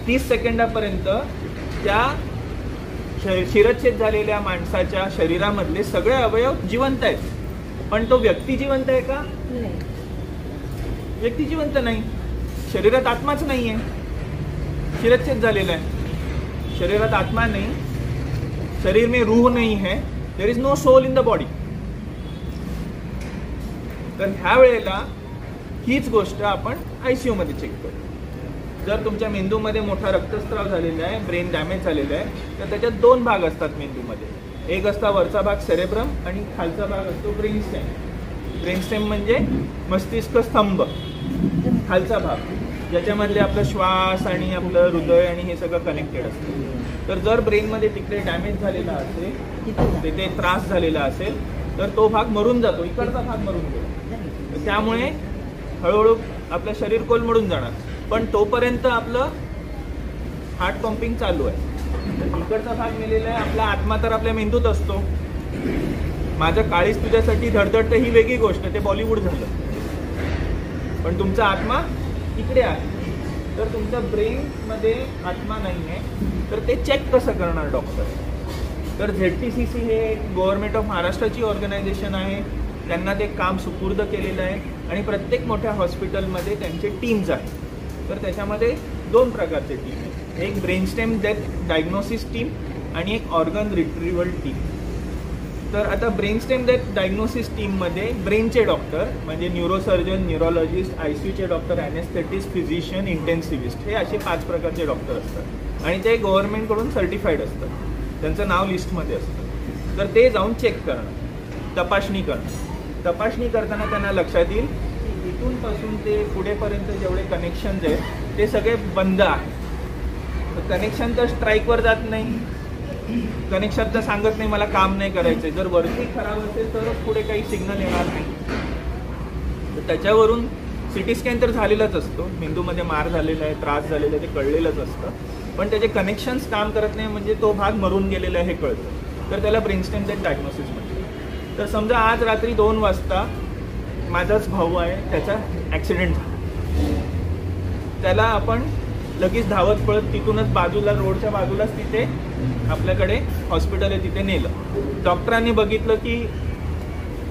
30 सेकंदापर्यंत त्या शिरच्छेद झालेल्या माणसाच्या शरीरामधले सगळे अवयव जिवंत आहेत. पण तो व्यक्ती जिवंत आहे का? व्यक्ती जिवंत नाही. शरीरात आत्माच नाही आहे, शिरच्छेद झालेला आहे. शरीरात आत्मा नाही, शरीर में रूह नहीं है, there is no soul in the body. तर ह्या वेळेला हीच गोष्ट आपण ICU मध्ये चेक करू. जर तुमच्या मेंदूमध्ये मोठा रक्तस्राव झालेला आहे, ब्रेन डॅमेज झालेला आहे, तर त्याच्यात 2 भाग असतात मेंदूमध्ये. एक असता वरचा भाग सेरेब्रम आणि खालचा भाग असतो ब्रेनस्टेम. ब्रेनस्टेम म्हणजे मस्तिष्क स्तंभ, खालचा भाग, ज्याच्यामधले आपला श्वास आणि आपलं हृदय आणि हे सगळं कनेक्टेड असतं. तर जर ब्रेनमध्ये तिकडे डॅमेज झालेला असेल, तिथे त्रास झालेला असेल, तर तो भाग मरून जातो, इकडचा भाग मरून जातो. त्यामुळे हळूहळू आपलं शरीर कोलमडून जाणार. पण तोपर्यंत आपलं हार्ट पंपिंग चालू आहे. इकडचा भाग मेलेला आहे, आपला आत्मा तर आपल्या मेंदूत असतो. माझं काळीच तुझ्यासाठी धडधडतं ही वेगळी गोष्ट, ते बॉलिवूड झालं. पण तुमचा आत्मा इकडे आहे. तर तुमच्या ब्रेनमध्ये आत्मा नाही आहे, तर ते चेक कसं करणार डॉक्टर? तर ZTCC हे गव्हर्नमेंट ऑफ महाराष्ट्राची ऑर्गनायझेशन आहे. त्यांना ते काम सुपूर्द केलेलं आहे आणि प्रत्येक मोठ्या हॉस्पिटलमध्ये त्यांचे टीम्स आहेत. तर त्याच्यामध्ये 2 प्रकारचे टीम आहेत. एक ब्रेनस्टेम डेथ डायग्नोसिस टीम आणि एक ऑर्गन रिट्रीवल टीम. तर आता ब्रेनस्टेम डेथ डायग्नोसिस टीममध्ये ब्रेनचे डॉक्टर म्हणजे न्यूरोसर्जन, न्यूरोलॉजिस्ट, ICUचे डॉक्टर, ॲनेस्थेटिस्ट, फिजिशियन, इंटेन्सिव्हिस्ट, हे असे 5 प्रकारचे डॉक्टर असतात आणि ते गव्हर्नमेंटकडून सर्टिफाईड असतात. त्यांचं नाव लिस्टमध्ये असतं. तर ते जाऊन चेक करणं, तपासणी करणं. तपासणी करताना त्यांना लक्षात येईल की इथूनपासून ते पुढेपर्यंत जेवढे कनेक्शन्स आहेत ते सगळे बंद आहेत. तर कनेक्शन तर स्ट्राईकवर जात नाही, कनेक्शन तर सांगत नाही मला काम नाही करायचं. जर वरती खराब असेल तरच पुढे काही सिग्नल येणार नाही. तर त्याच्यावरून CT स्कॅन तर झालेलाच असतो, मेंदूमध्ये मार झालेला आहे, त्रास झालेला आहे ते कळलेलंच असतं. पण त्याचे कनेक्शन्स काम करत नाही, म्हणजे तो भाग मरून गेलेला आहे हे कळतं. तर त्याला ब्रेनस्टेम डेथ डायग्नोसिस म्हणतात. तर समजा आज रात्री 2 वाजता माझाच भाऊ आहे, त्याचा ॲक्सिडेंट झाला. त्याला आपण लगेच धावत पळत तिथूनच बाजूला, रोडच्या बाजूलाच तिथे आपल्याकडे हॉस्पिटल आहे, तिथे नेलं. डॉक्टरांनी बघितलं की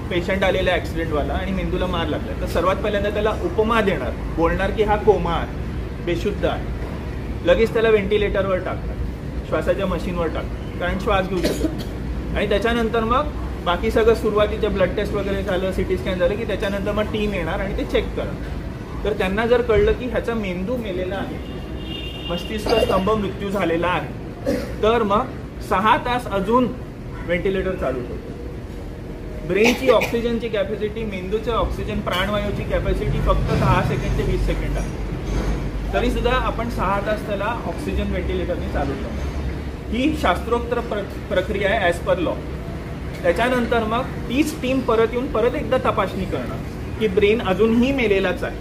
पेशंट आलेला आहे ॲक्सिडेंटवाला आणि मेंदूला मार लागला. तर सर्वात पहिल्यांदा त्याला उपमा देणार, बोलणार की हा कोमा आहे, बेशुद्ध आहे. लगेच त्याला व्हेंटिलेटरवर टाकतात, श्वासाच्या मशीनवर टाकतात, कारण श्वास घेऊ शकतो. आणि त्याच्यानंतर मग बाकी सगळं सुरुवातीचे ब्लड टेस्ट वगैरे झालं, CT स्कॅन झालं की त्याच्यानंतर मग टीम येणार आणि ते चेक करणार. तर त्यांना जर कळलं की ह्याचा मेंदू मेलेला आहे, मस्तिष्क स्तंभ मृत्यू झालेला आहे, तर मग 6 तास अजून व्हेंटिलेटर चालू होतं. ब्रेनची ऑक्सिजनची कॅपॅसिटी, मेंदूचं ऑक्सिजन प्राणवायूची कॅपॅसिटी फक्त 10 सेकंड ते 20 सेकंड आहे. तरीसुद्धा आपण 6 तास त्याला ऑक्सिजन व्हेंटिलेटरने चालू करणार. ही शास्त्रोक्त प्रक्रिया आहे ॲज पर लॉ. त्याच्यानंतर मग तीच टीम परत येऊन परत एकदा तपासणी करणार की ब्रेन अजूनही मेलेलाच आहे,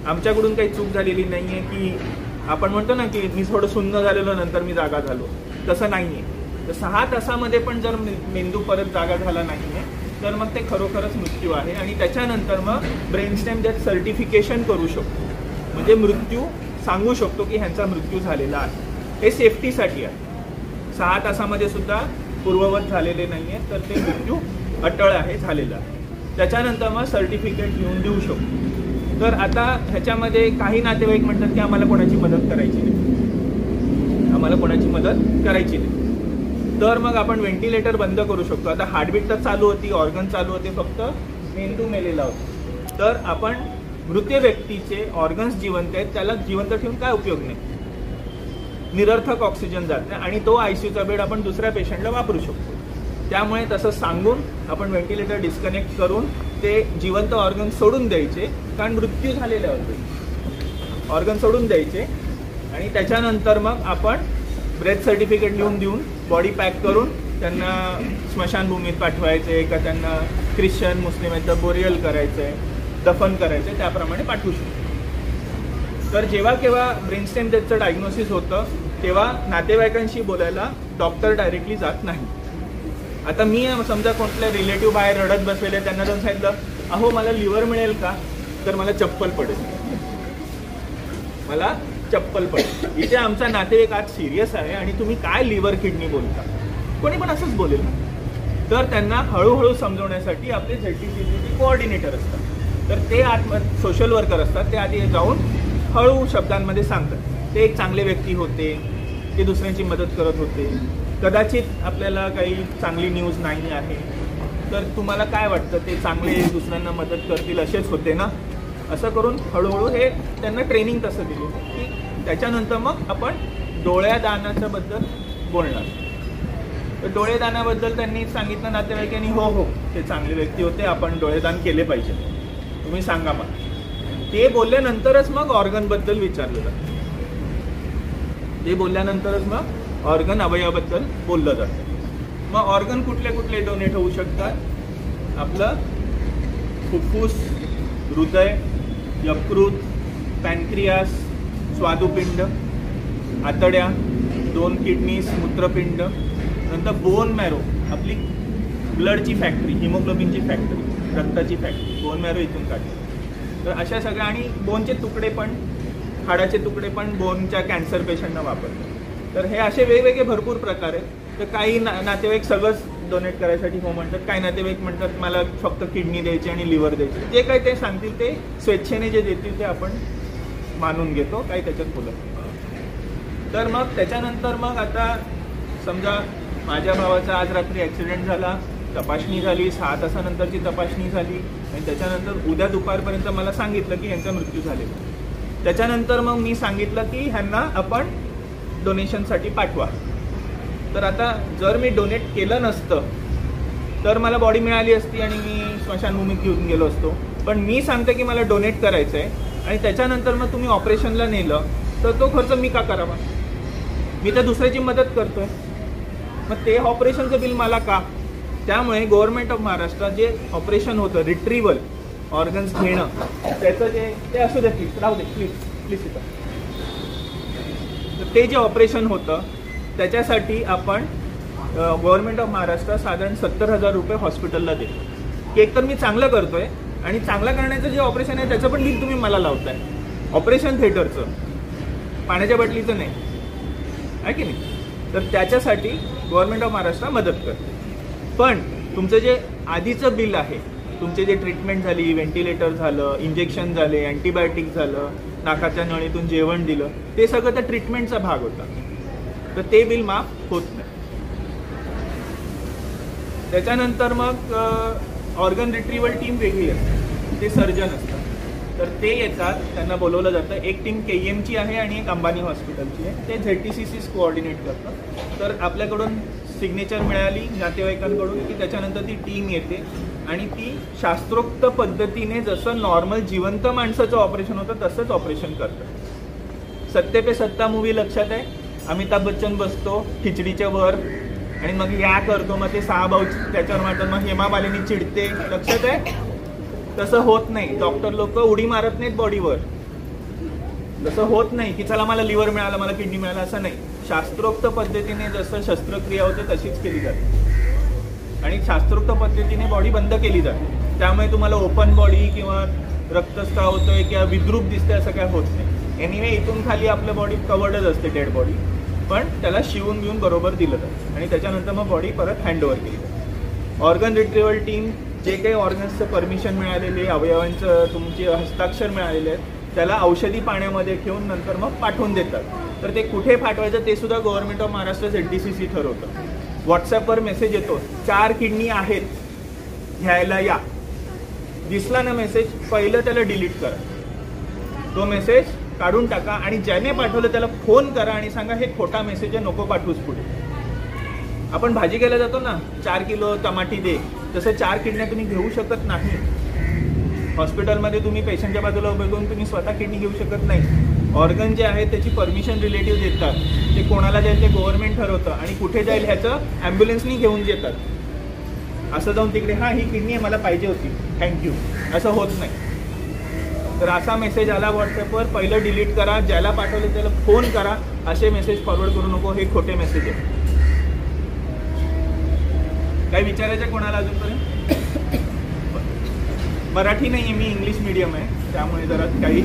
आमच्याकडून काही चूक झालेली नाही आहे. की आपण म्हणतो ना की मी थोडं सुन्न झालेलो नंतर मी जागा झालो, तसं नाही आहे. तर 6 तासामध्ये पण जर मेंदू परत जागा झाला नाही आहे तर मग ते खरोखरच मृत्यू आहे. आणि त्याच्यानंतर मग ब्रेनस्टेम डेथ सर्टिफिकेशन करू शकतो, म्हणजे मृत्यू सांगू शकतो की ह्यांचा मृत्यू झालेला आहे. हे सेफ्टीसाठी आहे. 6 तासामध्ये सुद्धा पूर्ववत झालेले नाही आहे, तर ते मृत्यू अटळ आहे, झालेला आहे. त्याच्यानंतर मग सर्टिफिकेट घेऊन देऊ शकतो. तर आता ह्याच्यामध्ये काही नातेवाईक म्हणतात की आम्हाला कोणाची मदत करायची नाही, आम्हाला कोणाची मदत करायची नाही. तर मग आपण व्हेंटिलेटर बंद करू शकतो. आता हार्टबीट तर चालू होती, ऑर्गन चालू होते, फक्त मेंदू मेलेला होता. तर आपण मृत व्यक्तीचे ऑर्गन्स जिवंत आहेत, त्याला जिवंत ठेवून काय उपयोग नाही, निरर्थक ऑक्सिजन जाते आणि तो ICUचा बेड आपण दुसऱ्या पेशंटला वापरू शकतो. त्यामुळे तसं सांगून आपण व्हेंटिलेटर डिस्कनेक्ट करून ते जिवंत ऑर्गन सोडून द्यायचे, कारण मृत्यू झालेले होते, ऑर्गन सोडून द्यायचे. आणि त्याच्यानंतर मग आपण ब्रेथ सर्टिफिकेट लिहून देऊन बॉडी पॅक करून त्यांना स्मशानभूमीत पाठवायचे का त्यांना ख्रिश्चन मुस्लिम आहेत तर बोरियल करायचं आहे, दफन करायचं आहे, त्याप्रमाणे पाठवू शकतो. तर जेव्हा केव्हा ब्रेनस्टेम डेथचं डायग्नोसिस होतं तेव्हा नातेवाईकांशी बोलायला डॉक्टर डायरेक्टली जात नाही. आता मी समजा कोणत्या रिलेटिव्ह बाहेर रडत बसलेले, त्यांना जाऊन सांगितलं अहो मला लिव्हर मिळेल का, तर मला चप्पल पडेल, मला चप्पल पडेल. इथे आमचा नातेवाईक आज सिरियस आहे आणि तुम्ही काय लिव्हर किडनी बोलता, कोणी पण असंच बोलेल ना. तर त्यांना हळूहळू समजवण्यासाठी आपले ZTCC कोऑर्डिनेटर असतात, तर ते सोशल वर्कर असतात, ते आधी जाऊन हळू शब्दांमध्ये सांगतात. ते एक चांगले व्यक्ती होते, ते दुसऱ्यांची मदत करत होते, कदाचित आपल्याला काही चांगली न्यूज नाही आहे, तर तुम्हाला काय वाटतं ते चांगले दुसऱ्यांना मदत करतील असेच होते ना. असं करून हळूहळू हे त्यांना ट्रेनिंग तसं दिली की त्याच्यानंतर मग आपण डोळ्यादानाच्या बद्दल बोलणार. तर डोळेदानाबद्दल त्यांनी सांगितलं नातेवाईकांनी, हो ते चांगले व्यक्ती होते, आपण डोळेदान केले पाहिजे, तुम्ही सांगा. मग ते बोलल्यानंतरच मग ऑर्गनबद्दल विचारलं जातं. ते बोलल्यानंतरच मग ऑर्गन अवयवाबद्दल बोललं जातं. मग ऑर्गन कुठले कुठले डोनेट होऊ शकतात, आपलं फुफ्फुस, हृदय, यकृत, पॅनक्रियास, स्वादुपिंड, आतड्या, 2 किडनीज, मूत्रपिंड, नंतर बोन मॅरो, आपली ब्लडची फॅक्टरी, हिमोग्लोबिनची फॅक्टरी, रक्ताची फॅक्टरी, बोन मॅरो इथून काढली. तर अशा सगळ्या, आणि बोनचे तुकडे पण, हाडाचे तुकडे पण बोनच्या कॅन्सर पेशंटना वापरतात. तर हे असे वेगवेगळे भरपूर प्रकार आहेत. तर काही नातेवाईक सगळंच डोनेट करायसाठी हो म्हणतात, काही नातेवाईक म्हणतात मला फक्त किडनी द्यायची आणि लिव्हर द्यायची. जे काही ते सांगतील ते स्वेच्छेने जे देतील ते आपण मानून घेतो, काही त्याच्यात बोलत. तर मग त्याच्यानंतर मग आता समजा माझ्या भावाचा आज रात्री ॲक्सिडेंट झाला, तपासणी झाली, 6 तासानंतरची तपासणी झाली, आणि त्याच्यानंतर उद्या दुपारपर्यंत मला सांगितलं की ह्यांचा मृत्यू झालेला. त्याच्यानंतर मग मी सांगितलं की ह्यांना आपण डोनेशनसाठी पाठवा. तर आता जर मी डोनेट केलं नसतं तर मला बॉडी मिळाली असती आणि मी स्मशानभूमीत घेऊन गेलो असतो. पण मी सांगते की मला डोनेट करायचं आहे आणि त्याच्यानंतर मग तुम्ही ऑपरेशनला नेलं तर तो खर्च मी का करावा, मी तर दुसऱ्याची मदत करतोय, मग ते ऑपरेशनचं बिल मला का. त्यामुळे गव्हर्नमेंट ऑफ महाराष्ट्र जे ऑपरेशन होतं रिट्रीवल ऑर्गन्स घेणं, त्याचं ते असू दे, प्लीज राहू दे, प्लीज इथं. तर ते जे ऑपरेशन होतं त्याच्यासाठी आपण गव्हर्नमेंट ऑफ महाराष्ट्र साधारण 70,000 रुपये हॉस्पिटलला देतो. एक तर मी चांगलं करतोय आणि चांगलं करण्याचं जे ऑपरेशन आहे त्याचं पण बिल तुम्ही मला लावताय, ऑपरेशन थिएटरचं, पाण्याच्या बाटलीचं नाही, आहे की नाही. तर त्याच्यासाठी गव्हर्नमेंट ऑफ महाराष्ट्र मदत करते. पण तुमचं जे आधीचं बिल आहे, तुमचे जे ट्रीटमेंट झाली, व्हेंटिलेटर झालं, इंजेक्शन झाले, अँटीबायोटिक झालं, नाकाच्या नळीतून जेवण दिलं, ते सगळं त्या ट्रीटमेंटचा भाग होता, तर ते बिल माफ होत नाही. त्याच्यानंतर मग ऑर्गन रिट्रीवल टीम वेगळी असते, ते सर्जन असतात, तर ते येतात, त्यांना बोलवलं जातं. एक टीम KEMची आहे आणि एक अंबानी हॉस्पिटलची आहे, ते ZTCC's कोऑर्डिनेट करतात. तर आपल्याकडून सिग्नेचर मिळाली नातेवाईकांकडून की त्याच्यानंतर ती टीम येते आणि ती शास्त्रोक्त पद्धतीने जसं नॉर्मल जिवंत माणसाचं ऑपरेशन होतं तसंच ऑपरेशन करतात. सत्ते पे सत्ता मूवी लक्षात आहे, अमिताभ बच्चन बसतो खिचडीच्या वर आणि मग या करतो, मग ते 6 भाऊ त्याच्यावर मारतात, मग हेमा मालिनी चिडते, लक्षात आहे. तसं होत नाही, डॉक्टर लोक उडी मारत नाहीत बॉडीवर, तसं होत नाही की चला मला लिव्हर मिळालं, मला किडनी मिळालं, असं नाही. शास्त्रोक्त पद्धतीने जसं शस्त्रक्रिया होते तशीच केली जाते आणि शास्त्रोक्त पद्धतीने बॉडी बंद केली जाते. त्यामुळे तुम्हाला ओपन बॉडी किंवा रक्तस्राव होतोय किंवा विद्रूप दिसते असं काय होत नाही. एनिवे इथून खाली आपल्या बॉडी कवर्डच असते डेड बॉडी, पण त्याला शिवून घेऊन बरोबर दिलं जातं आणि त्याच्यानंतर मग बॉडी परत हँडओव्हर केली जाते. ऑर्गन रिट्रीवल टीम जे काही ऑर्गन्सचं परमिशन मिळालेले, अवयवांचं तुमचे हस्ताक्षर मिळालेले आहेत, त्याला औषधी पाण्यामध्ये ठेवून नंतर मग पाठवून देतात. तर ते कुठे पाठवायचं ते सुद्धा गव्हर्नमेंट ऑफ महाराष्ट्र ZTCC ठरवतं. व्हॉट्सॲपवर मेसेज येतो, 4 किडनी आहेत, घ्यायला या. दिसला ना मेसेज, पहिलं त्याला डिलीट करा, तो मेसेज काढून टाका आणि ज्याने पाठवलं त्याला फोन करा आणि सांगा हे खोटा मेसेज आहे, नको पाठवूच पुढे. आपण भाजी घ्यायला जातो ना, 4 किलो टमाटी दे, तसं 4 किडन्या तुम्ही घेऊ शकत नाही. हॉस्पिटलमध्ये तुम्ही पेशंटच्या बाजूला उभे करून तुम्ही स्वतः किडनी घेऊ शकत नाही. ऑर्गन जे आहे त्याची परमिशन रिलेटिव्ह देतात, ते कोणाला जाईल ते गव्हर्नमेंट ठरवतं आणि कुठे जाईल ह्याचं ॲम्ब्युलन्सनी घेऊन येतात. असं जाऊन तिकडे हां ही किडनी आहे मला पाहिजे होती थँक्यू, असं होत नाही. तर असा मेसेज आला व्हॉट्सॲपवर, पहिलं डिलीट करा, ज्याला पाठवलं त्याला फोन करा, असे मेसेज फॉरवर्ड करू नको, हे खोटे मेसेज आहेत. काय विचारायचं कोणाला अजूनपर्यंत? मराठी नाही आहे, मी इंग्लिश मीडियम आहे, त्यामुळे जरा काही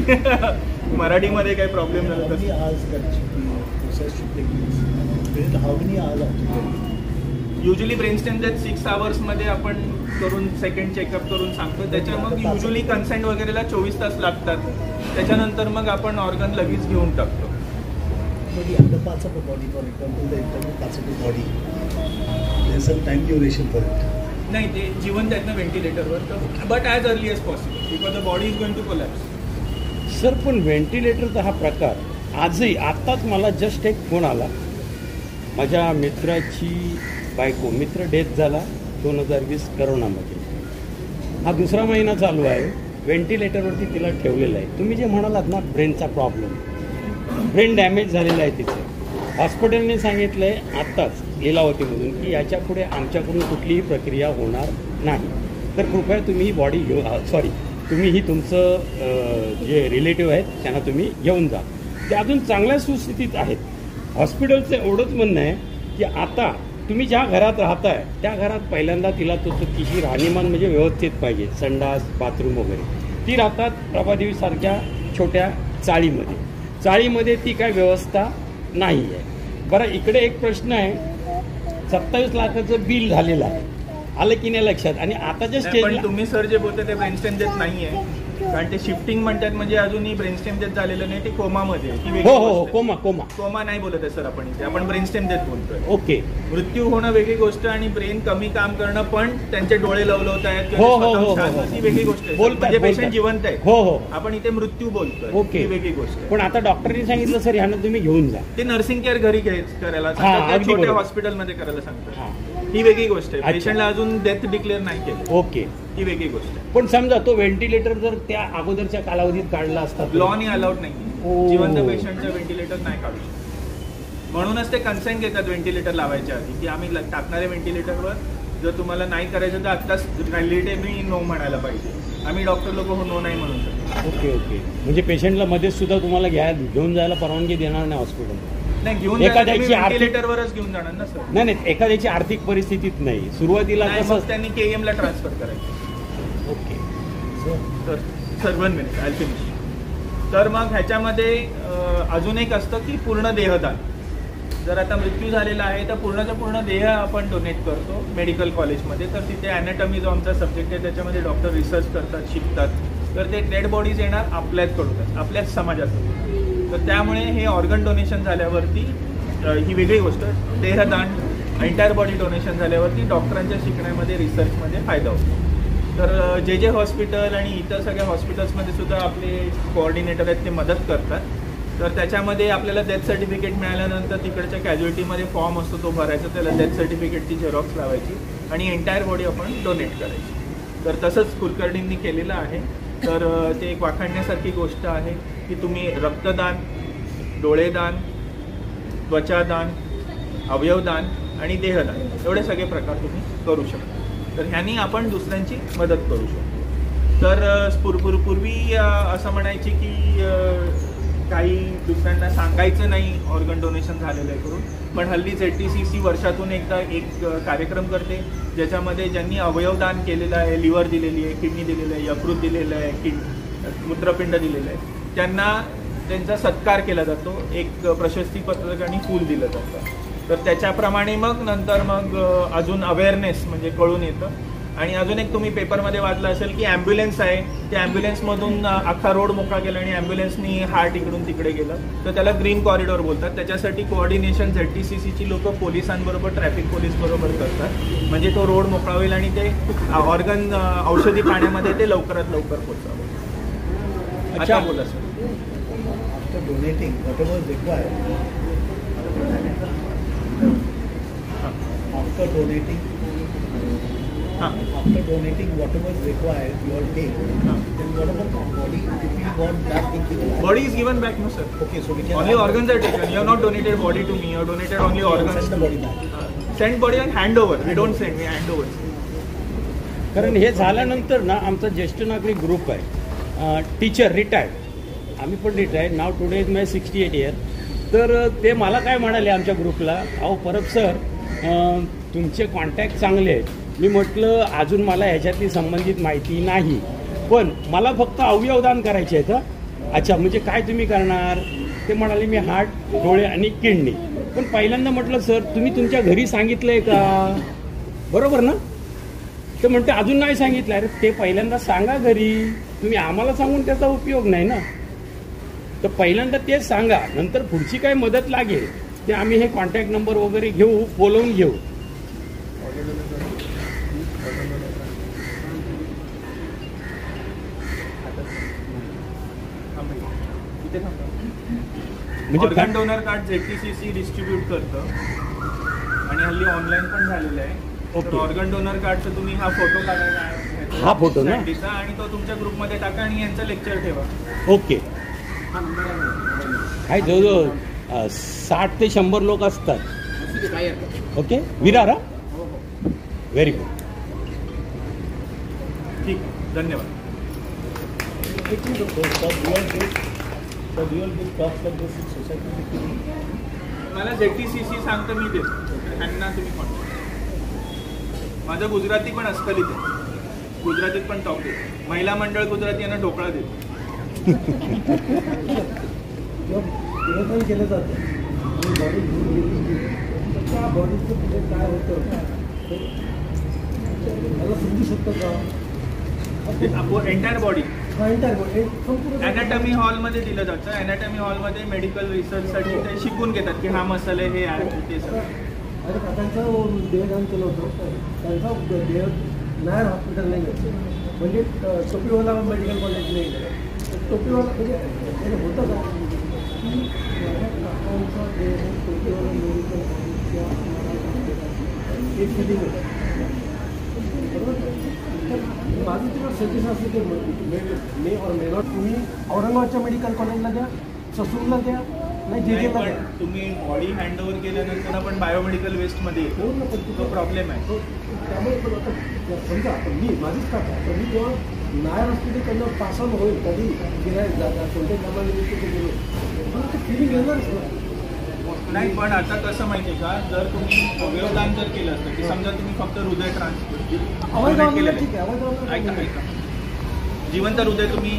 मराठीमध्ये काही प्रॉब्लेम झाला तर. युजली ब्रेन स्टेम 6 आवर्समध्ये आपण करून सेकंड चेकअप करून सांगतो. त्याच्या मग युजली कन्सेंट वगैरेला 24 तास लागतात. त्याच्यानंतर मग आपण ऑर्गन लगेच घेऊन टाकतो. नाही, ते जिवंत आहेत ना व्हेंटिलेटरवर, but as early as possible because the body is going to collapse. Sir, पण व्हेंटिलेटरचा हा प्रकार आजही, आत्ताच मला जस्ट एक फोन आला, माझ्या मित्राची बायको, मित्र डेथ झाला 2020 करोनामध्ये. हा 2रा महिना चालू आहे, व्हेंटिलेटरवरती तिला ठेवलेलं आहे. तुम्ही जे म्हणालात ना ब्रेनचा प्रॉब्लेम, ब्रेन डॅमेज झालेला आहे तिचं. हॉस्पिटलने सांगितलं आहे आत्ताच लीलावतीमधून की याच्यापुढे आमच्याकडून कुठलीही प्रक्रिया होणार नाही, तर कृपया तुम्ही ही बॉडी तुम्ही ही तुमचं जे रिलेटिव्ह आहेत त्यांना तुम्ही घेऊन जा. ते अजून चांगल्या सुस्थितीत आहेत. हॉस्पिटलचं एवढंच म्हणणं आहे की आता तुम्ही ज्या घरात राहताय त्या घरात पहिल्यांदा तिला तिची राहणीमान म्हणजे व्यवस्थित पाहिजे, संडास बाथरूम वगैरे. ती राहतात प्रभादेवीसारख्या छोट्या चाळीमध्ये ती काय व्यवस्था नाही आहे. बरं, इकडे एक प्रश्न आहे, 27 लाखाचं बिल झालेलं आहे, आलं की नाही लक्षात? आणि आताच्या स्टेजला तुम्ही सर जे बोलता ते ब्रेन स्टेम डेथ नाही आहे, कारण ते शिफ्टिंग म्हणतात, म्हणजे अजूनही ब्रेन स्टेम डेथ झालेलं नाही, ते कोमामध्ये आहे. हो, कोमा नाही बोलत आहे सर आपण इथे, आपण ब्रेन स्टेम डेथ बोलतोय. ओके, मृत्यू होणं वेगळी गोष्ट आणि ब्रेन कमी काम करणं, पण त्यांचे डोळे लवलवत आहेत, ती वेगळी गोष्ट आहे. म्हणजे पेशंट जिवंत आहे, हो, आपण इथे मृत्यू बोलतोय, ओके, वेगळी गोष्ट आहे. पण आता डॉक्टरनी सांगितलं सर ह्यांना तुम्ही घेऊन जा, ते नर्सिंग केअर घरी करायला सांगतात, छोट्या हॉस्पिटलमध्ये करायला सांगतात. ही वेगळी गोष्ट आहे. पेशंटला अजून डेथ डिक्लेअर नाही केलं, ओके, ही वेगळी गोष्ट आहे. पण समजा तो व्हेंटिलेटर जर त्या अगोदरच्या कालावधीत काढला असता, लॉनी अलाउड नाही, जिवंत पेशंटचं व्हेंटिलेटर नाही काढू शकत. म्हणूनच ते कन्सेंट घेतात व्हेंटिलेटर लावायच्या आधी, की आम्ही टाकणाऱ्या व्हेंटिलेटरवर जर तुम्हाला नाही करायचं तर आत्ताच रिलेटिव्हली नो म्हणायला पाहिजे. आम्ही डॉक्टर लोक नो नाही म्हणून शकतो. ओके, म्हणजे पेशंटला मध्येच सुद्धा तुम्हाला घेऊन जायला परवानगी देणार नाही हॉस्पिटल? नाही, घेऊन व्हेंटिलेटरवरच घेऊन जाणार ना सर. नाही, एखाद्याची आर्थिक परिस्थितीत नाही, सुरुवातीला कसं त्यांनी KEM ला ट्रान्सफर करायचं. Okay, sir 1 minute I finish. तर मग ह्याच्यामध्ये अजून एक असतं की पूर्ण देहदान. जर आता मृत्यू झालेला आहे तर पूर्णचा पूर्ण देह आपण डोनेट करतो मेडिकल कॉलेजमध्ये. तर तिथे ॲनाटॉमी जो आमचा सब्जेक्ट आहे त्याच्यामध्ये डॉक्टर रिसर्च करतात, शिकतात. तर ते डेड बॉडीज येणार आपल्याचकडून, आपल्याच समाजातून. तर त्यामुळे हे ऑर्गन डोनेशन झाल्यावरती ही वेगळी गोष्ट, देहदान एंटायर बॉडी डोनेशन झाल्यावरती डॉक्टरांच्या शिकण्यामध्ये, रिसर्चमध्ये फायदा होतो. तर जे हॉस्पिटल आणि इतर सगळ्या हॉस्पिटल्समध्ये सुद्धा आपले कोऑर्डिनेटर आहेत ते मदत करतात. तर त्याच्यामध्ये आपल्याला डेथ सर्टिफिकेट मिळाल्यानंतर तिकडच्या कॅज्युअल्टीमध्ये फॉर्म असतो तो भरायचा, त्याला डेथ सर्टिफिकेटची झेरॉक्स लावायची आणि एंटायर बॉडी आपण डोनेट करायची. तर तसंच कुलकर्णींनी केलेलं आहे. तर ते एक वाखाणण्यासारखी गोष्ट आहे की तुम्ही रक्तदान, डोळेदान, त्वचादान, अवयवदान आणि देहदान एवढे सगळे प्रकार तुम्ही करू शकता. तर ह्यांनी आपण दुसऱ्यांची मदत करू शकतो. तर पूर्वी असं म्हणायचे की काही दुसऱ्यांना सांगायचं नाही ऑर्गन डोनेशन झालेलं आहे करून, पण हल्ली ZTCC वर्षातून एकदा एक कार्यक्रम करते ज्याच्यामध्ये ज्यांनी अवयवदान केलेलं आहे, लिव्हर दिलेली आहे, किडनी दिलेलं आहे, यकृत दिलेलं आहे, मूत्रपिंड दिलेलं आहे, त्यांना त्यांचा सत्कार केला जातो. एक प्रशस्तीपत्रक आणि फूल दिलं जातं. तर त्याच्याप्रमाणे मग नंतर मग अजून अवेअरनेस म्हणजे कळून येतं. आणि अजून एक तुम्ही पेपरमध्ये वाचलं असेल की ॲम्ब्युलन्स आहे, त्या ॲम्ब्युलन्समधून अख्खा रोड मोकळा गेला आणि ॲम्ब्युलन्सनी हार्ट इकडून तिकडे गेलं, तर त्याला ग्रीन कॉरिडॉर बोलतात. त्याच्यासाठी कोऑर्डिनेशन ZTCCची लोक पोलिसांबरोबर, ट्रॅफिक पोलीस बरोबर करतात, म्हणजे तो रोड मोकळा होईल आणि ते ऑर्गन औषधी पाण्यामध्ये ते लवकरात लवकर पोहोचावं. अच्छा बोला sir. After donating whatever required, after donating whatever is required, you all take. Then what about the body? If you want that thing given back? Body is given back, no sir. Okay, so we can only organs are taken. You have not donated body to me. You have donated only organs. Send the body back. Send body and hand over. We don't send. We hand over. कारण हे झाल्यानंतर ना आमचा ज्येष्ठ नागरिक group आहे, teacher retired, आम्ही पण retired now. Today is my 68 year. तर ते मला काय म्हणाले आमच्या ग्रुपला, अहो परब सर तुमचे कॉन्टॅक्ट चांगले आहेत. मी म्हटलं अजून मला ह्याच्यातली संबंधित माहिती नाही, पण मला फक्त अवयवदान करायचे आहेत. अच्छा, म्हणजे काय तुम्ही करणार? ते म्हणाले मी हार्ट, डोळे आणि किडनी. पण पहिल्यांदा म्हटलं सर तुम्ही तुमच्या घरी सांगितलं आहे का, बरोबर ना? ते म्हणते अजून नाही सांगितलं. अरे ते पहिल्यांदा सांगा घरी, तुम्ही आम्हाला सांगून त्याचा उपयोग नाही ना. तर पहिल्यांदा तेच सांगा, नंतर पुढची काय मदत लागेल ते आम्ही हे कॉन्टॅक्ट नंबर वगैरे घेऊ, बोलवून घेऊ. म्हणजे organ donor card ZTCC distribute करतं आणि हल्ली ऑनलाईन पण झालेलं आहे. तर ऑर्गन डोनर कार्डचा तुम्ही हा फोटो काढायला आहे, हा फोटो ना, आणि तो तुमच्या ग्रुपमध्ये टाका आणि यांचं लेक्चर ठेवा. ओके. काय जवळजवळ 60 ते 100 लोक असतात. ओके, विरार. व्हेरी गुड, ठीक, धन्यवाद. मला ZTCC सांगतं मी देतो, त्यांना तुम्ही कॉन्टॅक्ट. माझं गुजराती पण अस्खलित आहे, गुजरातीत पण टॉप देतो. महिला मंडळ गुजराती यांना ढोकळा देतो. केलं जातं बॉडीचं पुढे काय होतं मला समजू शकतं का? एंटायर बॉडी ॲनाटॉमी हॉलमध्ये दिलं जातं. ॲनाटॉमी हॉलमध्ये मेडिकल रिसर्चसाठी ते शिकून घेतात की हा मसाला हे आहे ते सगळं. अरे काकांचं देहदान केलं होतं, त्यांचा देह नायर हॉस्पिटल नाही आहे, म्हणजे टोपीवाला मेडिकल कॉलेज नाही आहे. टोपीवाला म्हणजे होतं का की माझ्या काकांचा देह टोपीवाला मेडिकल कॉलेजच्या एक फिटिंग होतं, बरोबर. माझं तुला सजेशन असं की मे और मे नॉट तुम्ही औरंगाबादच्या मेडिकल कॉलेजला द्या, ससूरला द्या, नाही जेजेला द्या. तुम्ही बॉडी हँडओव्हर केल्यानंतर आपण बायोमेडिकल वेस्टमध्ये येतो, तो प्रॉब्लेम आहे. त्यामुळे पण आता समजा आपण मी माझीच काका तर मी जेव्हा नायर हॉस्पिटलकडनं पासन होईल कधी फिरायला जातात कोणत्या कामानिमित्त गेलो ते फिलिंग येणारच ना. नाही, पण आता कसं माहिती आहे का, जर तुम्ही अवयवदान जर केलं असतं की समजा तुम्ही फक्त हृदय ट्रान्सप्लांट केलं, ठीक आहे, ऐका, जिवंत हृदय तुम्ही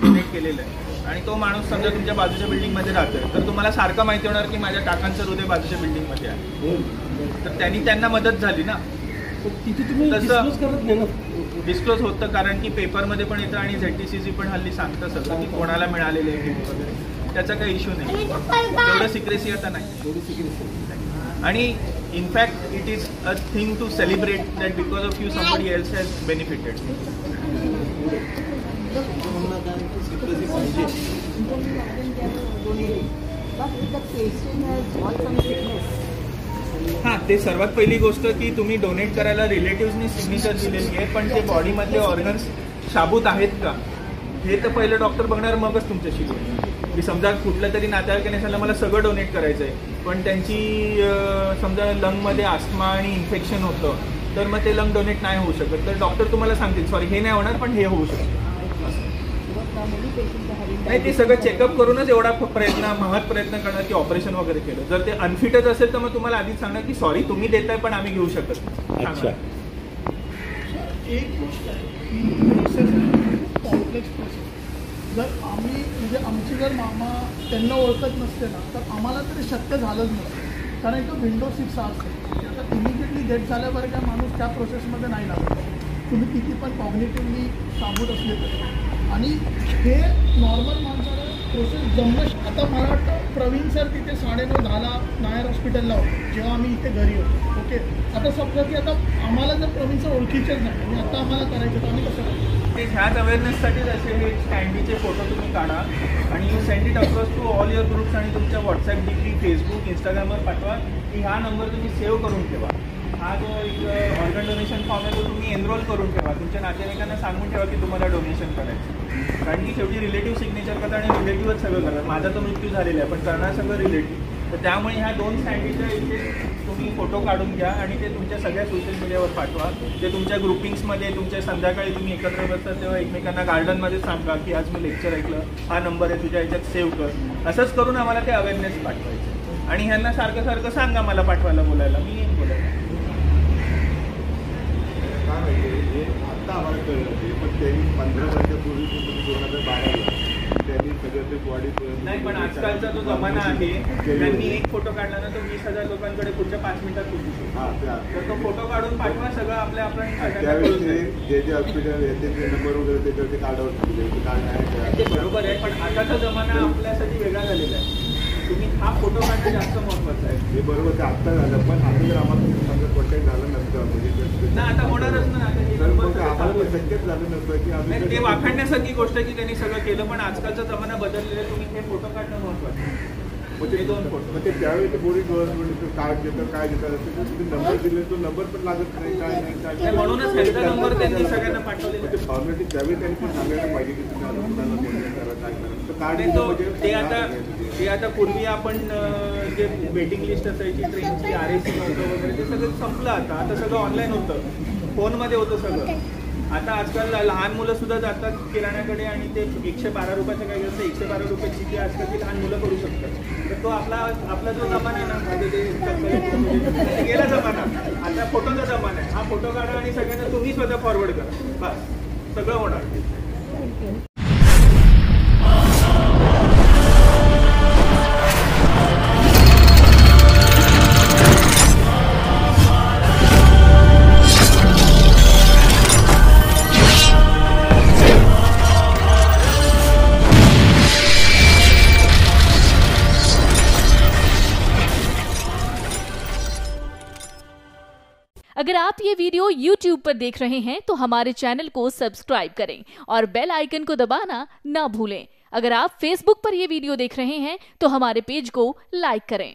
डोनेट केलेलं आहे आणि तो माणूस समजा तुमच्या बाजूच्या बिल्डिंगमध्ये राहतोय, तर तुम्हाला सारखं माहिती होणार की माझ्या काकांचं हृदय बाजूच्या बिल्डिंगमध्ये आहे, तर त्यांना मदत झाली ना. तिथे तुम्ही डिस्क्लोज करत नाही ना. डिस्क्लोज होतं कारण की पेपरमध्ये पण येतं आणि ZTCC पण हल्ली सांगतं सगळं की कोणाला मिळालेलं आहे वगैरे, त्याचा काही इश्यू नाही. तेवढं सिक्रेसी आता नाही, तेवढी सिक्रेसी. आणि in fact it is a thing to celebrate that because of you somebody else has benefited. हां, ते सर्वात पहिली गोष्ट की तुम्ही डोनेट करायला रिलेटिव्हनी सिग्नेचर दिलेली आहे, पण ते बॉडीमधले ऑर्गन्स शाबूत आहेत का हे तर पहिलं डॉक्टर बघणार, मगच तुमच्याशी बोलणार. की समजा कुठल्या तरी नातेवाईकाने सांगितलं मला सगळं डोनेट करायचं आहे, पण त्यांची समजा लंगमध्ये आस्थमा आणि इन्फेक्शन होतं, तर मग ते लंग डोनेट नाही होऊ शकत, तर डॉक्टर तुम्हाला सांगतील सॉरी हे नाही होणार पण हे होऊ शकतं. नाही, ते सगळं चेकअप करूनच एवढा महत् प्रयत्न करणार की ऑपरेशन वगैरे केलं. जर ते अनफिटच असेल तर मग तुम्हाला आधीच सांगणार की सॉरी तुम्ही देताय पण आम्ही घेऊ शकत नाही. अच्छा, एक गोष्ट आहे की कॉम्प्लेक्स प्रोसेस. जर आम्ही म्हणजे आमची जर मामा त्यांना ओळखत नसते ना तर आम्हाला तरी शक्य झालंच नसतं, कारण तो विंडो 6 आवर्स आहे. आता इमिजिएटली डेथ झाल्यावर काय माणूस त्या प्रोसेसमध्ये नाही लागत, तुम्ही किती पण कॉग्निटिव्हली साबूत असले तरी. आणि हे नॉर्मल माणसाला प्रोसेस जमणं. आता मला वाटतं प्रवीण सर तिथे 9:30-10ला नायर हॉस्पिटलला होते जेव्हा आम्ही इथे घरी होतो. ओके, आता समजा की आता आम्हाला जर प्रवीण सर ओळखीचेच नाही आणि आता आम्हाला करायचं तर आम्ही कसं करायचं. ते ह्याच अवेअरनेससाठीच असे हे स्टँडीचे फोटो तुम्ही काढा आणि you send it across to all your groups आणि तुमच्या व्हॉट्सॲप DP, फेसबुक, इंस्टाग्रामवर पाठवा की ह्या नंबर तुम्ही सेव्ह करून ठेवा. हा जो एक ऑर्गन डोनेशन फॉर्म आहे तो तुम्ही एनरोल करून ठेवा. तुमच्या नातेवाईकांना सांगून ठेवा की तुम्हाला डोनेशन करायचं, कारण की शेवटी रिलेटिव्ह सिग्नेचर करतात आणि रिलेटिव्हच सगळं करतात. माझा तो मृत्यू झालेला आहे पण करणार सगळं रिलेटिव्ह. तर त्यामुळे ह्या 2 सँडीच्या इथे तुम्ही फोटो काढून घ्या आणि ते तुमच्या सगळ्या सोशल मीडियावर पाठवा. ते तुमच्या ग्रुपिंग्समध्ये तुमच्या संध्याकाळी तुम्ही एकत्र बसता तेव्हा एकमेकांना गार्डनमध्ये सांगा की आज मी लेक्चर ऐकलं, हा नंबर आहे तुझ्या ह्याच्यात सेव्ह कर. असंच करून आम्हाला ते अवेअरनेस पाठवायचं आणि ह्यांना सारखं सारखं सांगा मला पाठवायला बोलायला, मी येईन बोलायला. काय माहिती आता आम्हाला कळलं ते, पण त्यांनी 15 वर्षापूर्वी 2012ला त्यांनी सगळं ते बॉडी नाही, पण आजकालचा जो जमाना आहे त्यांनी एक फोटो काढला ना तो 20,000 लोकांकडे पुढच्या 5 मिनिटात पोहोचू शकतो. तर तो फोटो काढून पाठवा सगळं आपण त्यावेळेस जे जे हॉस्पिटल याचे नंबर वगैरे त्याच्यावरती कार्ड ते बरोबर आहे, पण आताचा जमाना आपल्यासाठी वेगळा झालेला आहे. तुम्ही हा फोटो काढणं जास्त महत्वाचं आहे. हे बरोबर ते आत्ता झालं, पण आता जर आम्हाला समजा कॉन्टॅक्ट झालं नसतं म्हणजे ना आता होणारच ना. आम्हाला शक्यच झालं नसतं की आम्ही ते वाखाणण्यासारखी गोष्ट आहे की त्यांनी सगळं केलं, पण आजकालचा जमाना बदललेला आहे. तुम्ही हे फोटो काढणं महत्वाचं आहे. म्हणजे 2 फोटो म्हणजे त्यावेळी पोलीस गव्हर्नमेंट कार्ड देतं काय देतात तुम्ही नंबर दिले तो नंबर पण लागत नाही काय नाही म्हणूनच ह्याचा नंबर त्यांनी सगळ्यांना पाठवले. फॉर्मॅलिटी त्यावेळी त्यांनी पण सांगायला पाहिजे की तुम्ही कुणाला कोणी करा काय करा कार्ड ते आता पूर्वी आपण जे वेटिंग लिस्ट असायची ट्रेनची RAC नव्हतं वगैरे ते सगळं संपलं. आता सगळं ऑनलाईन होतं, फोनमध्ये होतं सगळं. आता आजकाल लहान मुलं सुद्धा जातात किराण्याकडे आणि ते 112 रुपयाचं काय करतं, 112 रुपयाची जी आजकाल ती लहान मुलं करू शकतात. तर तो आपला जो जमाना आहे ना, म्हणजे ते गेला जमाना, आता फोटोचा जमाना आहे. हा फोटो काढा आणि सगळ्यांना तुम्ही स्वतः फॉरवर्ड करा, बस सगळं होणार. अगर आप ये वीडियो YouTube पर देख रहे हैं तो हमारे चैनल को सब्सक्राइब करें और बेल आइकन को दबाना ना भूलें. अगर आप Facebook पर ये वीडियो देख रहे हैं तो हमारे पेज को लाइक करें.